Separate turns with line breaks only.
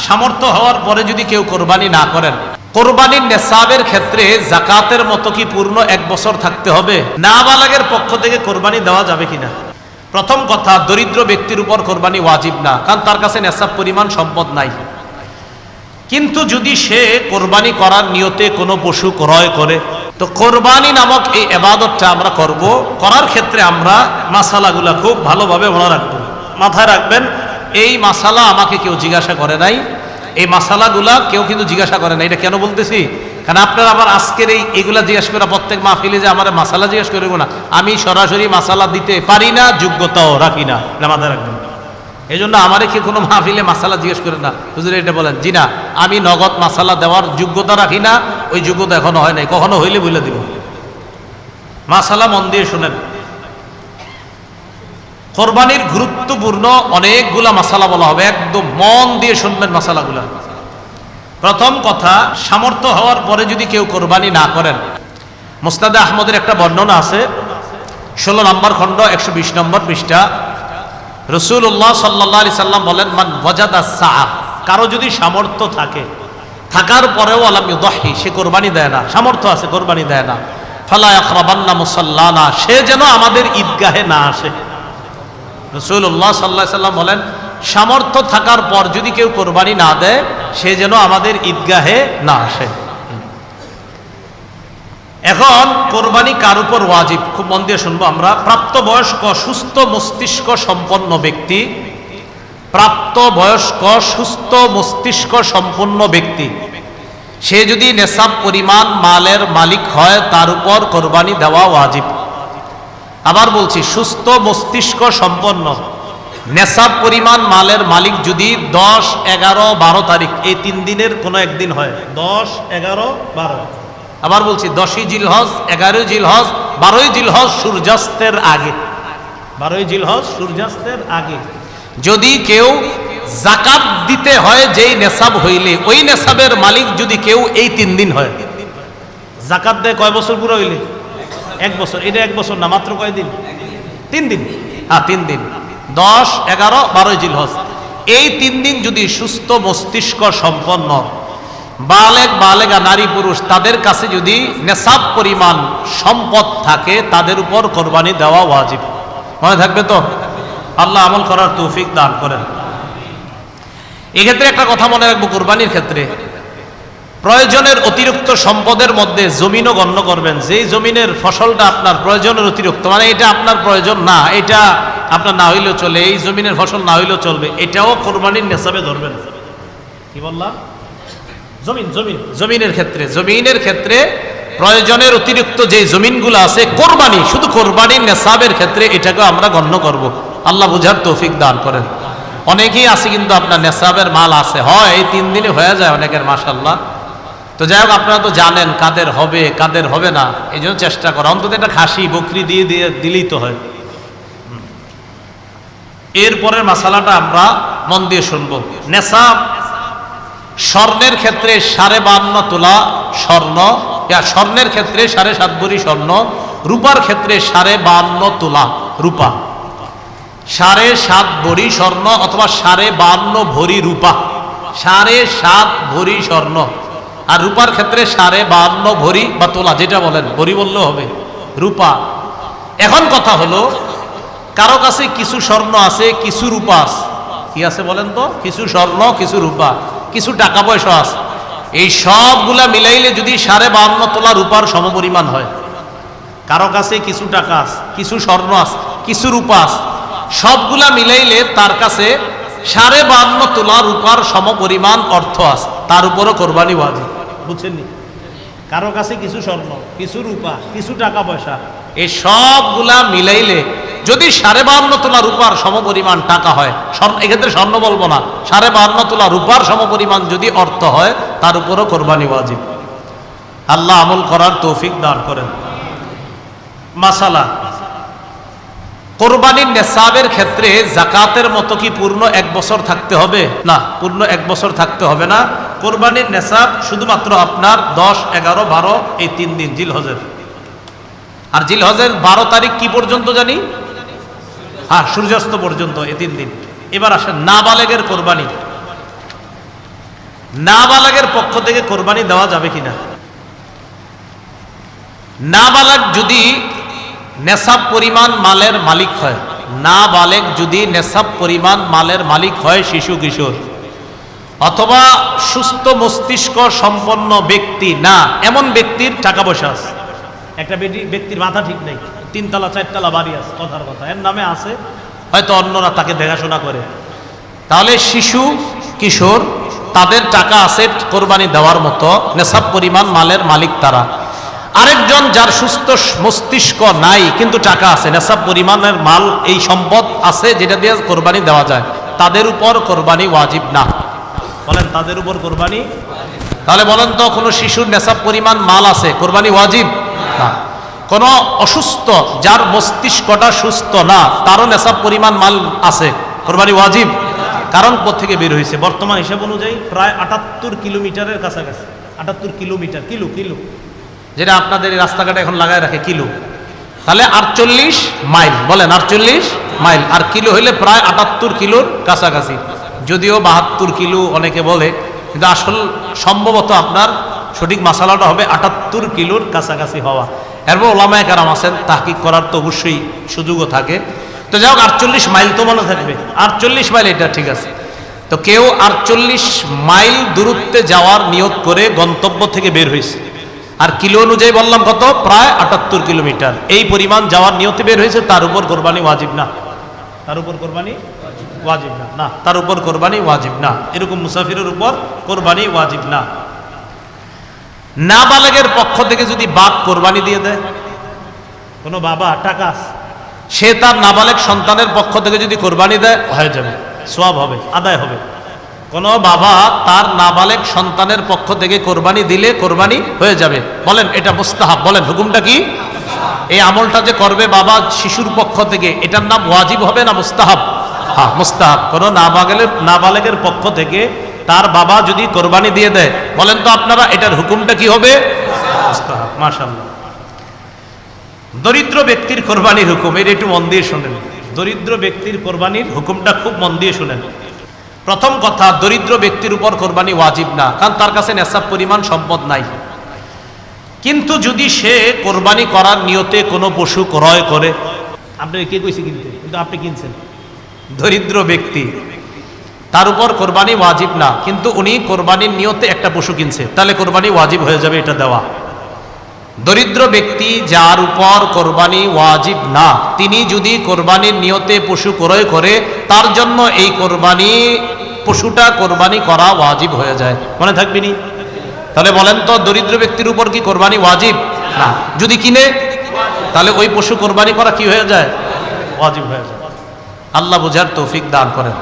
সামর্থ্য হওয়ার পরে যদি কেউ কোরবানি না করেন, কোরবানির নেসাবের ক্ষেত্রে যাকাতের মতো কি পূর্ণ 1 বছর থাকতে হবে? নাবালেগের পক্ষ থেকে কোরবানি দেওয়া যাবে কিনা? প্রথম কথা, দরিদ্র ব্যক্তির উপর কোরবানি ওয়াজিব না, কারণ তার কাছে নেসাব পরিমাণ সম্পদ নাই। কিন্তু যদি সে কোরবানি করার নিয়তে কোনো পশু ক্রয় করে, তো কোরবানি নামক এই ইবাদতটা আমরা করব, করার ক্ষেত্রে আমরা মাসালাগুলা খুব ভালোভাবে মনে রাখবো। মাথায় রাখবেন, এই মাসালা আমাকে কেউ জিজ্ঞাসা করে নাই, এই মাসালাগুলা কেউ কিন্তু জিজ্ঞাসা করে না। এটা কেন বলতেছি? কারণ আপনারা আবার আজকের এইগুলা জিজ্ঞাসা করে প্রত্যেক মাহফিলে যে আমার মাসালা জিজ্ঞাসা করব না, আমি সরাসরি মাসালা দিতে পারি না, যোগ্যতাও রাখি না, এটা মাথায় রাখবেন। এই জন্য আমারে কি কোনো মাহফিলে মাসালা জিজ্ঞেস করে না, হুজুর এটা বলেন, জি না, আমি নগদ মাসালা দেওয়ার যোগ্যতা রাখি না, ওই যোগ্যতা এখনো হয় নাই, কখনো হইলে বলে দিব। মাসালা মন দিয়ে শুনেন। কোরবানির গুরুত্বপূর্ণ অনেকগুলা মাসালা বলা হবে, একদম মন দিয়ে শুনবেন মাসালাগুলা। প্রথম কথা, সামর্থ্য হওয়ার পরে যদি কেউ কোরবানি না করেন, মুসনাদে আহমদের একটা বর্ণনা আছে, 16 নম্বর খণ্ড 120 নম্বর পৃষ্ঠা। রাসূলুল্লাহ সাল্লাল্লাহু আলাইহি সাল্লাম বলেন, মান ওয়াজাদা সাআ, কারো যদি সামর্থ্য থাকে, থাকার পরেও আলাম ইউদাহি, সে কোরবানি দেয় না, সামর্থ্য আছে কোরবানি দেয় না, ফালা ইয়াকরাবান্না মুসাল্লানা, সে যেন আমাদের ঈদগাহে না আসে। রাসূলুল্লাহ সাল্লাল্লাহু আলাইহি সাল্লাম বলেন, সামর্থ্য থাকার পর যদি কেউ কোরবানি না দেয়, সে যেন আমাদের ঈদগাহে না আসে। এখন কোরবানি কার উপর ওয়াজিব? খুব মন দিয়ে শুনবো আমরা। প্রাপ্তবয়স্ক সুস্থ মস্তিষ্ক সম্পন্ন ব্যক্তি, প্রাপ্তবয়স্ক সুস্থ মস্তিষ্ক সম্পন্ন ব্যক্তি, সে যদি নেসাব পরিমাণ মালের মালিক হয়, তার উপর কোরবানি দেওয়া ওয়াজিব। আবার বলছি, সুস্থ মস্তিষ্ক সম্পন্ন, নেসাব পরিমাণ মালের মালিক যদি 10, 11, 12 তারিখ এই 3 দিনের কোনো একদিন হয়, 10, 11, 12, আবার বলছি 10ই জিলহজ, 11ই জিলহজ, 12ই জিলহজ সূর্যাস্তের আগে, 12ই জিলহজ সূর্যাস্তের আগে যদি কেউ যাকাত দিতে হয়, যেই নেসাব হইলে ওই নেসাবের মালিক যদি কেউ এই 3 দিন হয়, যাকাত দেয় কয় বছর পুরো হইলে? 1 বছর। এটা 1 বছর না, মাত্র কয় দিন? 3 দিন। হ্যাঁ, 3 দিন, 10, 11, 12 জিলহজ, এই 3 দিন যদি সুস্থ মস্তিষ্ক সম্পন্ন বালেগা নারী পুরুষ, তাদের কাছে যদি নেসাব পরিমাণ সম্পদ থাকে, তাদের উপর কোরবানি দেওয়া ওয়াজিব। মনে থাকবে তো? আল্লাহ আমল করার তৌফিক দান করেন। এক্ষেত্রে একটা কথা মনে রাখবো, কোরবানির ক্ষেত্রে প্রয়োজনের অতিরিক্ত সম্পদের মধ্যে জমিনও গণ্য করবেন। যেই জমিনের ফসলটা আপনার প্রয়োজনের অতিরিক্ত, মানে এটা আপনার প্রয়োজন না, এটা আপনার না হইলেও চলে, এই জমিনের ফসল না হইলেও চলবে, এটাও কোরবানির নেসাবে ধরবেন। কি বললাম? জমিনের ক্ষেত্রে প্রয়োজনের অতিরিক্ত যে জমিনগুলো আছে, কোরবানি, শুধু কোরবানির নেসাবের ক্ষেত্রে এটাকে আমরা গণ্য করব। আল্লাহ বুঝার তৌফিক দান করেন। অনেকেই আছে কিন্তু আপনার নেসাবের মাল আছে, হয় এই 3 দিনে হয়ে যায় অনেকের, মাশাআল্লাহ। তো যাই হোক, আপনারা তো জানেন কাদের হবে কাদের হবে না, এই জন্য চেষ্টা করা, অন্তত একটা খাসি বকরি দিয়ে দিলেই তো হয়। এরপরের মাসালাটা আমরা মন দিয়ে শুনবো। নেসাব স্বর্ণের ক্ষেত্রে 52.5 তোলা স্বর্ণ, স্বর্ণের ক্ষেত্রে 7.5 ভরি স্বর্ণ, রূপার ক্ষেত্রে 52.5 তোলা রূপা, 7.5 ভরি স্বর্ণ অথবা 52.5 ভরি রূপা, 7.5 ভরি স্বর্ণ, আর রূপার ক্ষেত্রে 52.5 ভরি বা তোলা, যেটা বলেন, ভরি বললেও হবে, রূপা। এখন কথা হলো, কারো কাছে কিছু স্বর্ণ আছে, কিছু রূপা আছে। কি আছে বলেন তো? কিছু স্বর্ণ, কিছু রূপা, কিছু টাকা পয়সা আছে। এই সবগুলা মিলাইলে যদি 52.5 তোলা রূপার সমপরিমাণ হয়, কারো কাছে কিছু টাকা আছে, কিছু স্বর্ণ আছে, কিছু রূপা আছে, সবগুলা মিলাইলে তার কাছে 52.5 তোলা রূপার সমপরিমাণ অর্থ আছে, তার উপরও কোরবানি ওয়াজিব। বুঝছেন? কারো কাছে কিছু স্বর্ণ, কিছু রূপা, কিছু টাকা পয়সা, এই সবগুলা মিলাইলে যদি 52.5 তোলা রূপার সমপরিমাণ টাকা হয়, এক্ষেত্রে স্বর্ণ বলবো না, 52.5 তোলা রূপার সমপরিমাণ যদি অর্থ হয়, তার উপরও কোরবানি ওয়াজিব। আল্লাহ আমল করার তৌফিক দান করেন। মাসালা, কোরবানির নেসাবের ক্ষেত্রে যাকাতের মতো কি পূর্ণ 1 বছর থাকতে হবে? না, পূর্ণ 1 বছর থাকতে হবে না। কোরবানির নেসাব শুধুমাত্র আপনার 10, 11, 12 এই 3 দিন জিলহজের। আর জিলহজের 12 তারিখ কি পর্যন্ত জানি? হ্যাঁ, সূর্যাস্ত পর্যন্ত, এই 3 দিন। এবার আসেন নাবালেগের কোরবানি। নাবালেগের পক্ষ থেকে কোরবানি দেওয়া যাবে কিনা? নাবালেগ যদি নেশাব পরিমাণ মালের মালিক হয়, নাবালেগ যদি নেশাব পরিমাণ মালের মালিক হয়, শিশু কিশোর অথবা সুস্থ মস্তিষ্ক সম্পন্ন ব্যক্তি না, এমন ব্যক্তির টাকা পয়সা আছে। একটা ব্যক্তির মাথা ঠিক নেই, 3 তলা 4 তলা বাড়ি আছে, কথার কথা, এর নামে আছে, হয়তো অন্যরা তাকে দেখাশোনা করে, তাহলে শিশু কিশোর তাদের টাকা আছে কোরবানি দেওয়ার মতো, নেশাব পরিমাণ মালের মালিক তারা। আরেকজন যার সুস্থ মস্তিষ্ক নাই কিন্তু টাকা আছে, নেশাব পরিমাণের মাল, এই সম্পদ আছে যেটা দিয়ে কোরবানি দেওয়া যায়, তাদের উপর কোরবানি ওয়াজিব না। বলেন তাদের উপর কোরবানি? তাহলে বলেন তো, কোনো শিশুর নেশাব পরিমাণ মাল আছে, কোরবানি ওয়াজিব না। কোন অসুস্থ যার মস্তিষ্কটা সুস্থ না, তারও নেশাব পরিমাণ মাল আছে, কোরবানি ওয়াজিব। কারণ কোত্থেকে বের হয়েছে? বর্তমান হিসাব অনুযায়ী প্রায় 78 কিলোমিটারের কাছাকাছি, 78 কিলোমিটার, কিলো কিলো যেটা আপনাদের এই রাস্তাঘাটে এখন লাগায় রাখে কিলো, তাহলে 48 মাইল, বলেন 48 মাইল, আর কিলো হইলে প্রায় 78 কিলোর কাছাকাছি। যদিও 72 কিলো অনেকে বলে, কিন্তু আসল সম্ভবত আপনার সঠিক মাসালাটা হবে 78 কিলোর কাছাকাছি হওয়া। এরপর ওলামায়ে কেরাম আছেন, তাহকিক করার তো অবশ্যই সুযোগও থাকে। তো যাই হোক, 48 মাইল তো মনে থাকবে, 48 মাইল এটা ঠিক আছে। তো কেউ 48 মাইল দূরত্বে যাওয়ার নিয়ত করে গন্তব্য থেকে বের হয়েছে, আর কিলো অনুযায়ী বললাম কত, প্রায় 78 কিলোমিটার, এই পরিমাণ যাওয়ার নিয়তে বের হয়েছে, তার উপর কোরবানি ওয়াজিব না, তার উপর কোরবানি ওয়াজিব না, না তার উপর কোরবানি ওয়াজিব না। এরকম মুসাফিরের উপর কোরবানি ওয়াজিব না। নাবালেগের পক্ষ থেকে যদি বাপ কোরবানি দিয়ে দেয়, কোনো বাবা টাকা সে তার নাবালেগ সন্তানের পক্ষ থেকে যদি কোরবানি দেয়, হয়ে যাবে, সওয়াব হবে, আদায় হবে। কোনো বাবা তার নাবালেগ সন্তানের পক্ষ থেকে কোরবানি দিলে কোরবানি হয়ে যাবে। বলেন এটা মুস্তাহাব, বলেন হুকুমটা কি? এই আমলটা যে করবে বাবা শিশুর পক্ষ থেকে, এটার নাম ওয়াজিব হবে না মুস্তাহাব? হ্যাঁ মুস্তাহাব। কোনো নাবালেগের পক্ষ থেকে তার বাবা যদি কোরবানি দিয়ে দেয়, বলেন তো আপনারা এটার হুকুমটা কি হবে? মুস্তাহাব। মাশাআল্লাহ। দরিদ্র ব্যক্তির কোরবানির হুকুম, এটা একটু মন দিয়ে শুনেন। দরিদ্র ব্যক্তির কোরবানির হুকুমটা খুব মন দিয়ে শুনেন। প্রথম কথা, দরিদ্র ব্যক্তির উপর কোরবানি ওয়াজিব না, কারণ তার কাছে নেশাব পরিমাণ সম্পদ নাই। কিন্তু যদি সে কোরবানি করার নিয়তে কোনো পশু ক্রয় করে, আপনি কে কইছে কিনতে, কিন্তু আপনি কিনছেন, দরিদ্র ব্যক্তি, তার উপর কোরবানি ওয়াজিব না, কিন্তু উনি কোরবানির নিয়তে একটা পশু কিনছে, তাহলে কোরবানি ওয়াজিব হয়ে যাবে এটা দেওয়া। দরিদ্র ব্যক্তি যার উপর কোরবানি ওয়াজিব না, তিনি যদি কোরবানির নিয়তে পশু ক্রয় করে, তার জন্য এই কোরবানি পশুটা কোরবানি করা ওয়াজিব হয়ে যায়। মনে থাকবে নি? তাহলে বলেন তো, দরিদ্র ব্যক্তির উপর কি কোরবানি ওয়াজিব না? যদি কিনে, তাহলে ওই পশু কোরবানি করা কি হয়ে যায়? ওয়াজিব হয়ে যায়। আল্লাহ বুঝার তৌফিক দান করেন।